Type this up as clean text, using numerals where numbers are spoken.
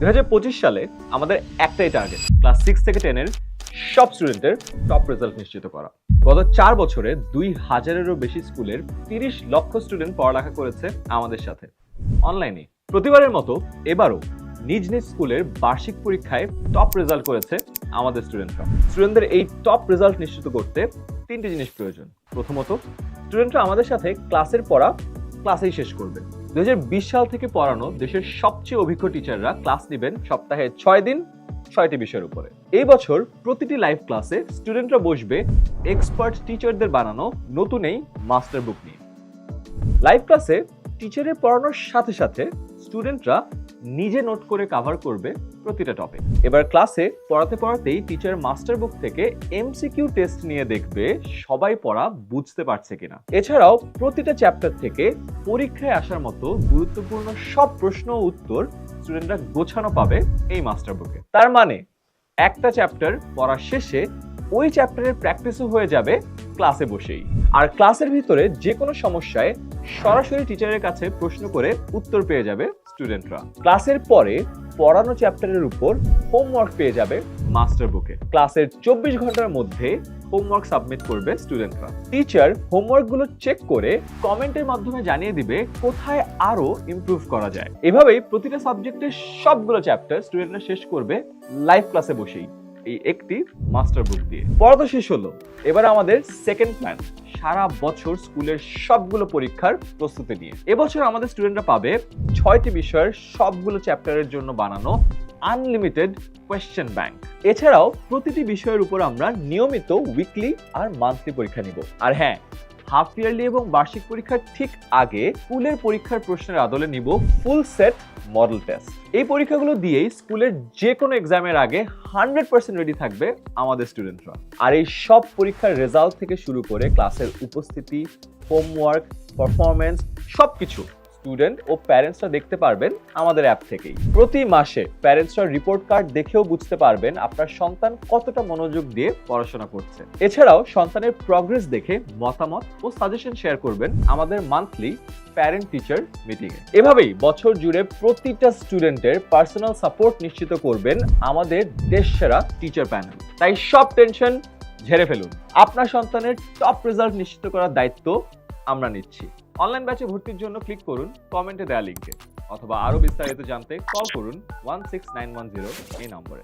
2025 সালে আমাদের একটাই টার্গেট, ক্লাস 6 থেকে 10 এর সব স্টুডেন্টের টপ রেজাল্ট নিশ্চিত করা। গত 4 বছরে 2000-এরও বেশি স্কুলের 30 লক্ষ স্টুডেন্ট পড়ালেখা করেছে আমাদের সাথে অনলাইনে। প্রতিবারের মতো এবারও নিজ নিজ স্কুলের বার্ষিক পরীক্ষায় টপ রেজাল্ট করেছে আমাদের স্টুডেন্টরা। স্টুডেন্টদের এই টপ রেজাল্ট নিশ্চিত করতে 3টি জিনিস প্রয়োজন। প্রথমত, স্টুডেন্টরা আমাদের সাথে ক্লাসের পড়া ক্লাসেই শেষ করবে। 2020 সাল থেকে পড়ানো দেশের সবচেয়ে অভিজ্ঞ টিচাররা ক্লাস নেবেন সপ্তাহে 6 দিন 6টি বিষয়ের উপরে। এই বছর প্রতিটি লাইভ ক্লাসে স্টুডেন্টরা বসবে এক্সপার্ট টিচারদের বানানো নতুন এই মাস্টার বুক নিয়ে। লাইভ ক্লাসে টিচারের পড়ানোর সাথে সাথে স্টুডেন্টরা নিজে নোট করে কভার করবে প্রতিটা টপিক। এবার ক্লাসে পড়াতে পড়াতেই টিচার মাস্টার বুক থেকে এমসিকিউ টেস্ট নিয়ে দেখবে সবাই পড়া বুঝতে পারছে কিনা। এছাড়াও প্রতিটা চ্যাপ্টার থেকে পরীক্ষায় আসার মতো গুরুত্বপূর্ণ সব প্রশ্ন ও উত্তর স্টুডেন্টরা গোছানো পাবে এই মাস্টার বুকে। তার মানে একটা চ্যাপ্টার পড়া শেষে ওই চ্যাপ্টারের প্র্যাকটিসও হয়ে যাবে ক্লাসে বসেই। আর ক্লাসের ভিতরে যে কোনো সমস্যায় সরাসরি টিচারের কাছে প্রশ্ন করে উত্তর পেয়ে যাবে স্টুডেন্টরা। ক্লাসের পরে পড়ানো চ্যাপ্টারের উপর হোমওয়ার্ক পেয়ে যাবে মাস্টার বুকে। ক্লাসের 24 ঘন্টার মধ্যে হোমওয়ার্ক সাবমিট করবে স্টুডেন্টরা। টিচার হোমওয়ার্কগুলো চেক করে কমেন্টের মাধ্যমে জানিয়ে দিবে কোথায় আরো ইমপ্রুভ করা যায়। এভাবেই প্রতিটা সাবজেক্টের সবগুলো চ্যাপ্টার স্টুডেন্টরা শেষ করবে লাইভ ক্লাসে বসেই এই একটি মাস্টার বুক দিয়ে। পড়া তো শেষ হলো, এবার আমাদের সেকেন্ড প্ল্যান সারা বছর স্কুলের সবগুলো পরীক্ষার প্রস্তুতি নিয়ে। এবছর আমাদের স্টুডেন্টরা পাবে 6টি বিষয়ের সবগুলো চ্যাপ্টারের জন্য বানানো আনলিমিটেড কোয়েশ্চেন ব্যাংক। এছাড়াও প্রতিটি বিষয়ের উপর আমরা নিয়মিত উইকলি আর মান্থলি পরীক্ষা নিব। আর হ্যাঁ, হাফ ইয়ারলি এবং বার্ষিক পরীক্ষার ঠিক আগে স্কুলের পরীক্ষার প্রশ্নের আদলে নিব ফুল সেট মডেল টেস্ট। এই পরীক্ষাগুলো দিয়েই স্কুলের যে কোনো এক্সামের আগে 100% রেডি থাকবে আমাদের স্টুডেন্টরা। আর এই সব পরীক্ষার রেজাল্ট থেকে শুরু করে ক্লাসের উপস্থিতি, হোমওয়ার্ক, পারফরমেন্স সবকিছু স্টুডেন্ট ও প্যারেন্টসরা দেখতে পারবেন আমাদের অ্যাপ থেকেই। প্রতি মাসে প্যারেন্টসরা রিপোর্ট কার্ড দেখেও বুঝতে পারবেন আপনার সন্তান কতটা মনোযোগ দিয়ে পড়াশোনা করছে। এছাড়াও সন্তানের প্রগ্রেস দেখে মতামত ও সাজেশন শেয়ার করবেন আমাদের মান্থলি প্যারেন্ট টিচার মিটিং এ। এভাবেই বছর জুড়ে প্রতিটা স্টুডেন্টের পার্সোনাল সাপোর্ট নিশ্চিত করবেন আমাদের দেশসেরা টিচার প্যানেল। তাই সব টেনশন ঝেড়ে ফেলুন। আপনার সন্তানের টপ রেজাল্ট নিশ্চিত করার দায়িত্ব আমরা নিচ্ছি। অনলাইন ব্যাচে ভর্তির জন্য ক্লিক করুন কমেন্টে দেওয়া লিঙ্কে, অথবা আরো বিস্তারিত জানতে কল করুন 16910 এই নম্বরে।